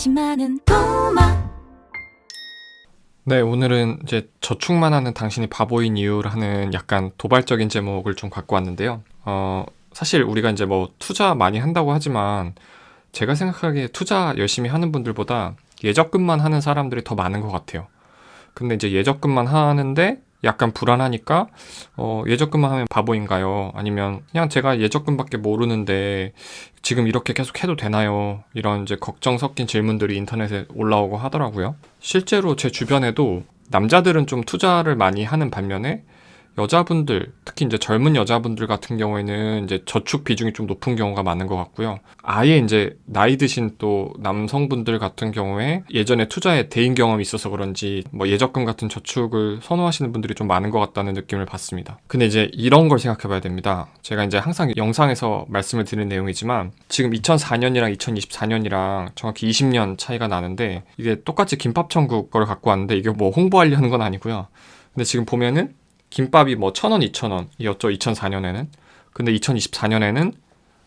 관심 많은 꼬마. 네, 오늘은 이제 저축만 하는 당신이 바보인 이유라는 약간 도발적인 제목을 좀 갖고 왔는데요. 사실 우리가 이제 뭐 투자 많이 한다고 하지만 제가 생각하기에 투자 열심히 하는 분들보다 예적금만 하는 사람들이 더 많은 것 같아요. 근데 이제 예적금만 하는데 약간 불안하니까 예적금만 하면 바보인가요? 아니면 그냥 제가 예적금밖에 모르는데 지금 이렇게 계속 해도 되나요? 이런 이제 걱정 섞인 질문들이 인터넷에 올라오고 하더라고요. 실제로 제 주변에도 남자들은 좀 투자를 많이 하는 반면에 여자분들, 특히 이제 젊은 여자분들 같은 경우에는 이제 저축 비중이 좀 높은 경우가 많은 것 같고요. 아예 이제 나이 드신 또 남성분들 같은 경우에 예전에 투자에 대인 경험이 있어서 그런지 뭐 예적금 같은 저축을 선호하시는 분들이 좀 많은 것 같다는 느낌을 받습니다. 근데 이제 이런 걸 생각해 봐야 됩니다. 제가 이제 항상 영상에서 말씀을 드리는 내용이지만 지금 2004년이랑 2024년이랑 정확히 20년 차이가 나는데 이게 똑같이 김밥천국 거를 갖고 왔는데 이게 뭐 홍보하려는 건 아니고요. 근데 지금 보면은 김밥이 뭐 1,000원, 2,000원이었죠. 2004년에는. 근데 2024년에는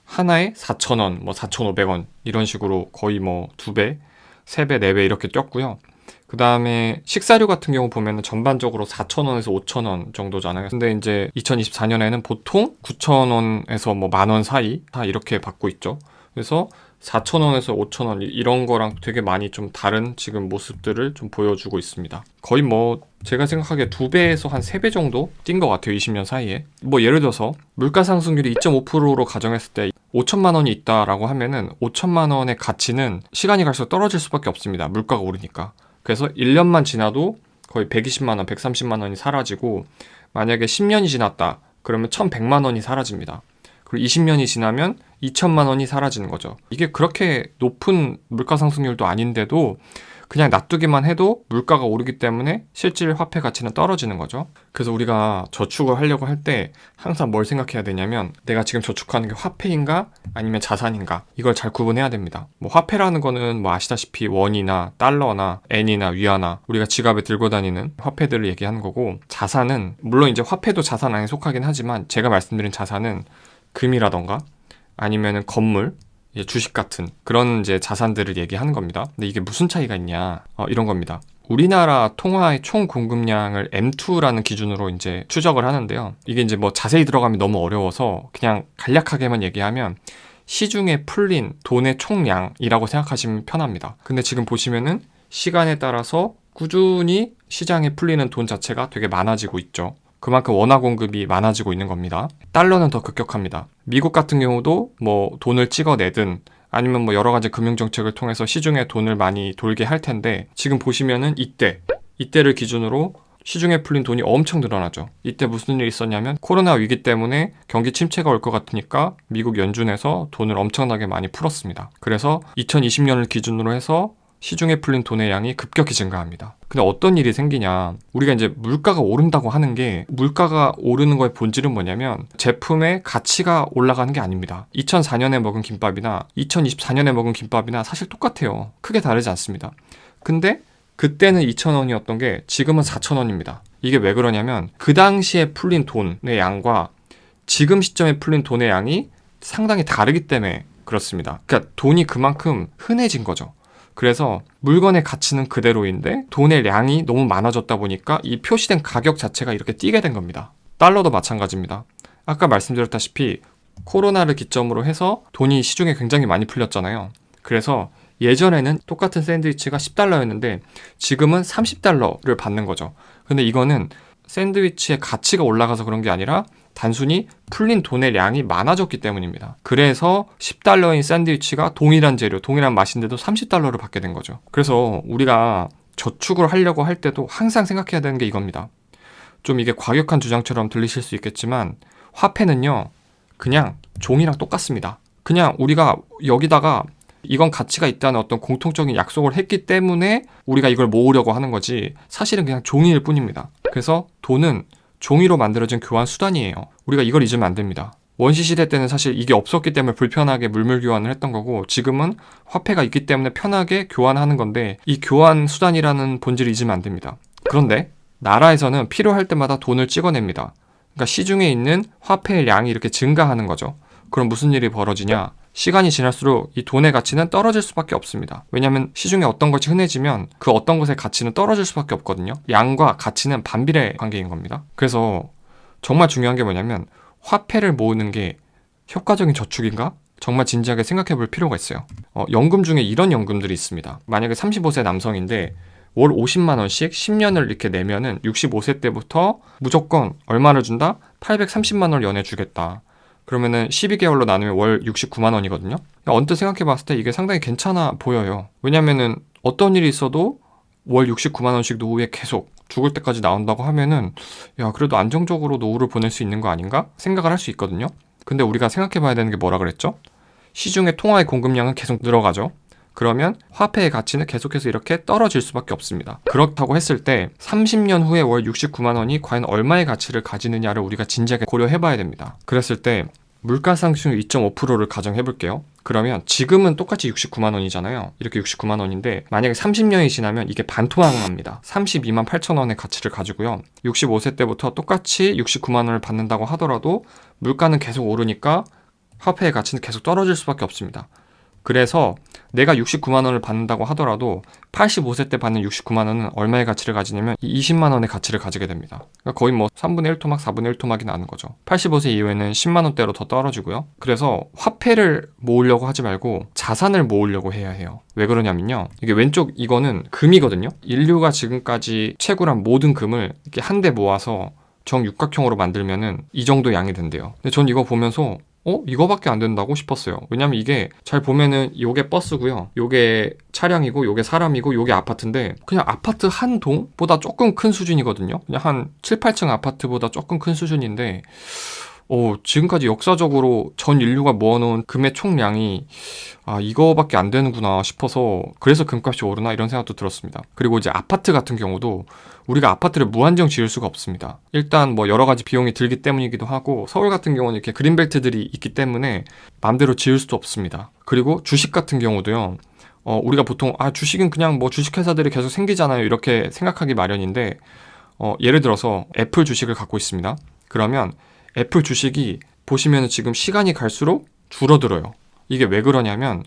하나에 4,000원, 뭐 4,500원 이런 식으로 거의 뭐 2배, 3배, 4배 이렇게 뛰었고요. 그 다음에 식사료 같은 경우 보면은 전반적으로 4,000원에서 5,000원 정도잖아요. 근데 이제 2024년에는 보통 9,000원에서 뭐 10,000원 사이 다 이렇게 받고 있죠. 그래서 4,000원에서 5,000원 이런 거랑 되게 많이 좀 다른 지금 모습들을 좀 보여주고 있습니다. 거의 뭐 제가 생각하기에 2배에서 한 3배 정도 뛴 것 같아요. 20년 사이에. 뭐 예를 들어서 물가 상승률이 2.5%로 가정했을 때 5천만 원이 있다라고 하면은 5천만 원의 가치는 시간이 갈수록 떨어질 수밖에 없습니다. 물가가 오르니까. 그래서 1년만 지나도 거의 120만 원, 130만 원이 사라지고 만약에 10년이 지났다. 그러면 1,100만 원이 사라집니다. 그리고 20년이 지나면 2천만 원이 사라지는 거죠. 이게 그렇게 높은 물가 상승률도 아닌데도 그냥 놔두기만 해도 물가가 오르기 때문에 실질 화폐 가치는 떨어지는 거죠. 그래서 우리가 저축을 하려고 할 때 항상 뭘 생각해야 되냐면 내가 지금 저축하는 게 화폐인가 아니면 자산인가 이걸 잘 구분해야 됩니다. 뭐 화폐라는 거는 뭐 아시다시피 원이나 달러나 엔이나 위안화 우리가 지갑에 들고 다니는 화폐들을 얘기하는 거고 자산은 물론 이제 화폐도 자산 안에 속하긴 하지만 제가 말씀드린 자산은 금이라던가 아니면은 건물, 주식 같은 그런 이제 자산들을 얘기하는 겁니다. 근데 이게 무슨 차이가 있냐? 이런 겁니다. 우리나라 통화의 총 공급량을 M2라는 기준으로 이제 추적을 하는데요. 이게 이제 뭐 자세히 들어가면 너무 어려워서 그냥 간략하게만 얘기하면 시중에 풀린 돈의 총량이라고 생각하시면 편합니다. 근데 지금 보시면은 시간에 따라서 꾸준히 시장에 풀리는 돈 자체가 되게 많아지고 있죠. 그만큼 원화 공급이 많아지고 있는 겁니다. 달러는 더 급격합니다. 미국 같은 경우도 뭐 돈을 찍어내든 아니면 뭐 여러 가지 금융정책을 통해서 시중에 돈을 많이 돌게 할 텐데 지금 보시면은 이때를 기준으로 시중에 풀린 돈이 엄청 늘어나죠. 이때 무슨 일이 있었냐면 코로나 위기 때문에 경기 침체가 올 것 같으니까 미국 연준에서 돈을 엄청나게 많이 풀었습니다. 그래서 2020년을 기준으로 해서 시중에 풀린 돈의 양이 급격히 증가합니다. 근데 어떤 일이 생기냐 우리가 이제 물가가 오른다고 하는 게 물가가 오르는 거의 본질은 뭐냐면 제품의 가치가 올라가는 게 아닙니다. 2004년에 먹은 김밥이나 2024년에 먹은 김밥이나 사실 똑같아요. 크게 다르지 않습니다. 근데 그때는 2,000원이었던 게 지금은 4,000원입니다. 이게 왜 그러냐면 그 당시에 풀린 돈의 양과 지금 시점에 풀린 돈의 양이 상당히 다르기 때문에 그렇습니다. 그러니까 돈이 그만큼 흔해진 거죠. 그래서 물건의 가치는 그대로인데 돈의 양이 너무 많아졌다 보니까 이 표시된 가격 자체가 이렇게 뛰게 된 겁니다. 달러도 마찬가지입니다. 아까 말씀드렸다시피 코로나를 기점으로 해서 돈이 시중에 굉장히 많이 풀렸잖아요. 그래서 예전에는 똑같은 샌드위치가 10달러였는데 지금은 30달러를 받는 거죠. 근데 이거는 샌드위치의 가치가 올라가서 그런 게 아니라 단순히 풀린 돈의 양이 많아졌기 때문입니다. 그래서 10달러인 샌드위치가 동일한 재료, 동일한 맛인데도 30달러를 받게 된 거죠. 그래서 우리가 저축을 하려고 할 때도 항상 생각해야 되는 게 이겁니다. 좀 이게 과격한 주장처럼 들리실 수 있겠지만 화폐는요, 그냥 종이랑 똑같습니다. 그냥 우리가 여기다가 이건 가치가 있다는 어떤 공통적인 약속을 했기 때문에 우리가 이걸 모으려고 하는 거지 사실은 그냥 종이일 뿐입니다. 그래서 돈은 종이로 만들어진 교환 수단이에요. 우리가 이걸 잊으면 안 됩니다. 원시시대 때는 사실 이게 없었기 때문에 불편하게 물물 교환을 했던 거고 지금은 화폐가 있기 때문에 편하게 교환하는 건데 이 교환 수단이라는 본질을 잊으면 안 됩니다. 그런데 나라에서는 필요할 때마다 돈을 찍어냅니다. 그러니까 시중에 있는 화폐의 양이 이렇게 증가하는 거죠. 그럼 무슨 일이 벌어지냐? 시간이 지날수록 이 돈의 가치는 떨어질 수밖에 없습니다. 왜냐하면 시중에 어떤 것이 흔해지면 그 어떤 것의 가치는 떨어질 수밖에 없거든요. 양과 가치는 반비례 관계인 겁니다. 그래서 정말 중요한 게 뭐냐면 화폐를 모으는 게 효과적인 저축인가? 정말 진지하게 생각해 볼 필요가 있어요. 연금 중에 이런 연금들이 있습니다. 만약에 35세 남성인데 월 50만 원씩 10년을 이렇게 내면은 65세 때부터 무조건 얼마를 준다? 830만 원을 연해 주겠다. 그러면은 12개월로 나누면 월 69만 원이거든요. 언뜻 생각해 봤을 때 이게 상당히 괜찮아 보여요. 왜냐면은 어떤 일이 있어도 월 69만 원씩 노후에 계속 죽을 때까지 나온다고 하면은 야, 그래도 안정적으로 노후를 보낼 수 있는 거 아닌가? 생각을 할 수 있거든요. 근데 우리가 생각해 봐야 되는 게 뭐라 그랬죠? 시중의 통화의 공급량은 계속 늘어가죠. 그러면 화폐의 가치는 계속해서 이렇게 떨어질 수밖에 없습니다. 그렇다고 했을 때 30년 후에 월 69만 원이 과연 얼마의 가치를 가지느냐를 우리가 진지하게 고려해 봐야 됩니다. 그랬을 때 물가 상승률 2.5%를 가정해 볼게요. 그러면 지금은 똑같이 69만 원이잖아요. 이렇게 69만 원인데 만약에 30년이 지나면 이게 반토막납니다. 32만 8천 원의 가치를 가지고요. 65세 때부터 똑같이 69만 원을 받는다고 하더라도 물가는 계속 오르니까 화폐의 가치는 계속 떨어질 수밖에 없습니다. 그래서 내가 69만 원을 받는다고 하더라도 85세 때 받는 69만 원은 얼마의 가치를 가지냐면 20만 원의 가치를 가지게 됩니다. 그러니까 거의 뭐 3분의 1토막, 4분의 1토막이 나는 거죠. 85세 이후에는 10만 원대로 더 떨어지고요. 그래서 화폐를 모으려고 하지 말고 자산을 모으려고 해야 해요. 왜 그러냐면요. 이게 왼쪽 이거는 금이거든요. 인류가 지금까지 채굴한 모든 금을 이렇게 한데 모아서 정육각형으로 만들면은 이 정도 양이 된대요. 근데 전 이거 보면서 이거밖에 안 된다고 싶었어요. 왜냐면 이게 잘 보면은 요게 버스고요. 요게 차량이고 요게 사람이고 요게 아파트인데 그냥 아파트 한 동보다 조금 큰 수준이거든요. 그냥 한 7, 8층 아파트보다 조금 큰 수준인데 지금까지 역사적으로 전 인류가 모아놓은 금의 총량이 이거밖에 안 되는구나 싶어서 그래서 금값이 오르나 이런 생각도 들었습니다. 그리고 이제 아파트 같은 경우도 우리가 아파트를 무한정 지을 수가 없습니다. 일단 뭐 여러 가지 비용이 들기 때문이기도 하고 서울 같은 경우는 이렇게 그린벨트들이 있기 때문에 마음대로 지을 수도 없습니다. 그리고 주식 같은 경우도요. 우리가 보통 주식은 그냥 뭐 주식회사들이 계속 생기잖아요. 이렇게 생각하기 마련인데 예를 들어서 애플 주식을 갖고 있습니다. 그러면 애플 주식이 보시면 지금 시간이 갈수록 줄어들어요. 이게 왜 그러냐면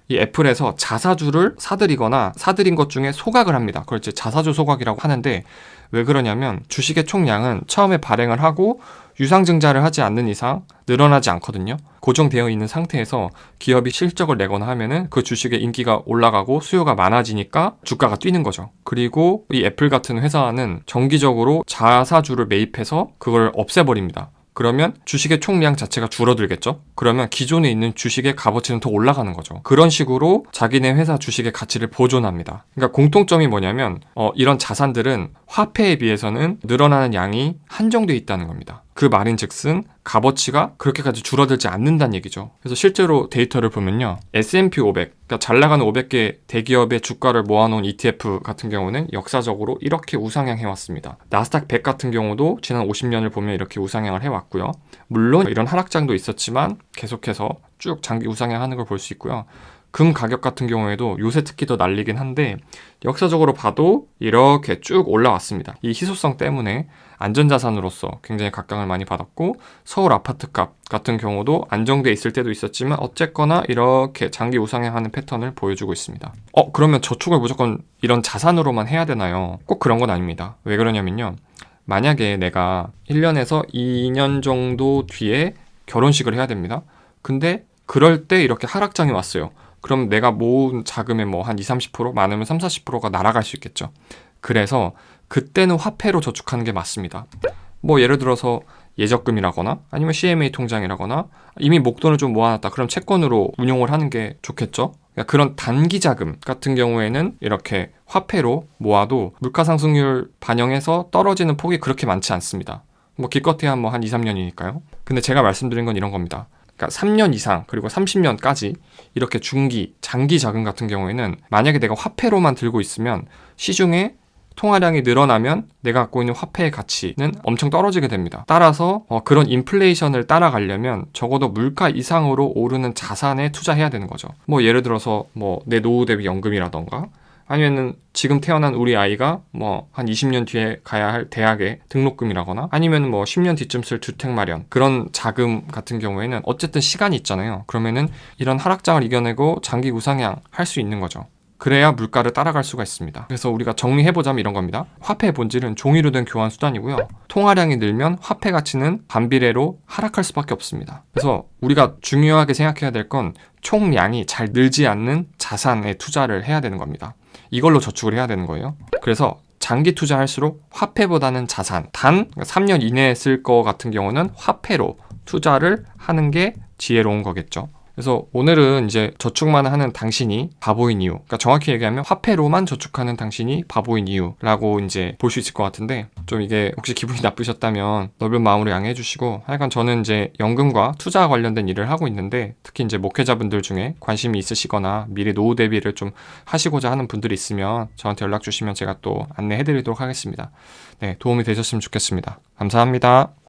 이 애플에서 자사주를 사들이거나 사들인 것 중에 소각을 합니다. 그걸 이제 자사주 소각이라고 하는데 왜 그러냐면 주식의 총량은 처음에 발행을 하고 유상증자를 하지 않는 이상 늘어나지 않거든요. 고정되어 있는 상태에서 기업이 실적을 내거나 하면은 그 주식의 인기가 올라가고 수요가 많아지니까 주가가 뛰는 거죠. 그리고 이 애플 같은 회사는 정기적으로 자사주를 매입해서 그걸 없애버립니다. 그러면 주식의 총량 자체가 줄어들겠죠? 그러면 기존에 있는 주식의 값어치는 더 올라가는 거죠. 그런 식으로 자기네 회사 주식의 가치를 보존합니다. 그러니까 공통점이 뭐냐면 이런 자산들은 화폐에 비해서는 늘어나는 양이 한정되어 있다는 겁니다. 그 말인즉슨 값어치가 그렇게까지 줄어들지 않는다는 얘기죠. 그래서 실제로 데이터를 보면요. S&P 500, 그러니까 잘 나가는 500개 대기업의 주가를 모아놓은 ETF 같은 경우는 역사적으로 이렇게 우상향해왔습니다. 나스닥 100 같은 경우도 지난 50년을 보면 이렇게 우상향을 해왔고요. 물론 이런 하락장도 있었지만 계속해서 쭉 장기 우상향하는 걸 볼 수 있고요. 금 가격 같은 경우에도 요새 특히 더 날리긴 한데 역사적으로 봐도 이렇게 쭉 올라왔습니다. 이 희소성 때문에 안전자산으로서 굉장히 각광을 많이 받았고 서울 아파트값 같은 경우도 안정돼 있을 때도 있었지만 어쨌거나 이렇게 장기 우상향하는 패턴을 보여주고 있습니다. 그러면 저축을 무조건 이런 자산으로만 해야 되나요? 꼭 그런 건 아닙니다. 왜 그러냐면요. 만약에 내가 1년에서 2년 정도 뒤에 결혼식을 해야 됩니다. 근데 그럴 때 이렇게 하락장이 왔어요. 그럼 내가 모은 자금의 뭐 한 20-30%, 많으면 30-40%가 날아갈 수 있겠죠. 그래서 그때는 화폐로 저축하는 게 맞습니다. 뭐 예를 들어서 예적금이라거나 아니면 CMA 통장이라거나 이미 목돈을 좀 모아놨다. 그럼 채권으로 운용을 하는 게 좋겠죠. 그러니까 그런 단기 자금 같은 경우에는 이렇게 화폐로 모아도 물가 상승률 반영해서 떨어지는 폭이 그렇게 많지 않습니다. 뭐 기껏해야 뭐 한 2-3년이니까요. 근데 제가 말씀드린 건 이런 겁니다. 그러니까 3년 이상 그리고 30년까지 이렇게 중기, 장기 자금 같은 경우에는 만약에 내가 화폐로만 들고 있으면 시중에 통화량이 늘어나면 내가 갖고 있는 화폐의 가치는 엄청 떨어지게 됩니다. 따라서 그런 인플레이션을 따라가려면 적어도 물가 이상으로 오르는 자산에 투자해야 되는 거죠. 뭐 예를 들어서 뭐 내 노후 대비 연금이라던가 아니면은 지금 태어난 우리 아이가 뭐 한 20년 뒤에 가야 할 대학에 등록금이라거나 아니면 뭐 10년 뒤쯤 쓸 주택 마련, 그런 자금 같은 경우에는 어쨌든 시간이 있잖아요. 그러면은 이런 하락장을 이겨내고 장기 우상향 할 수 있는 거죠. 그래야 물가를 따라갈 수가 있습니다. 그래서 우리가 정리해보자면 이런 겁니다. 화폐의 본질은 종이로 된 교환 수단이고요. 통화량이 늘면 화폐 가치는 반비례로 하락할 수밖에 없습니다. 그래서 우리가 중요하게 생각해야 될 건 총량이 잘 늘지 않는 자산에 투자를 해야 되는 겁니다. 이걸로 저축을 해야 되는 거예요. 그래서 장기 투자할수록 화폐보다는 자산, 단 3년 이내에 쓸 거 같은 경우는 화폐로 투자를 하는 게 지혜로운 거겠죠. 그래서 오늘은 이제 저축만 하는 당신이 바보인 이유, 그러니까 정확히 얘기하면 화폐로만 저축하는 당신이 바보인 이유라고 이제 볼 수 있을 것 같은데, 좀 이게 혹시 기분이 나쁘셨다면 넓은 마음으로 양해해 주시고, 하여간 저는 이제 연금과 투자 관련된 일을 하고 있는데, 특히 이제 목회자분들 중에 관심이 있으시거나 미래 노후 대비를 좀 하시고자 하는 분들이 있으면 저한테 연락 주시면 제가 또 안내해 드리도록 하겠습니다. 네, 도움이 되셨으면 좋겠습니다. 감사합니다.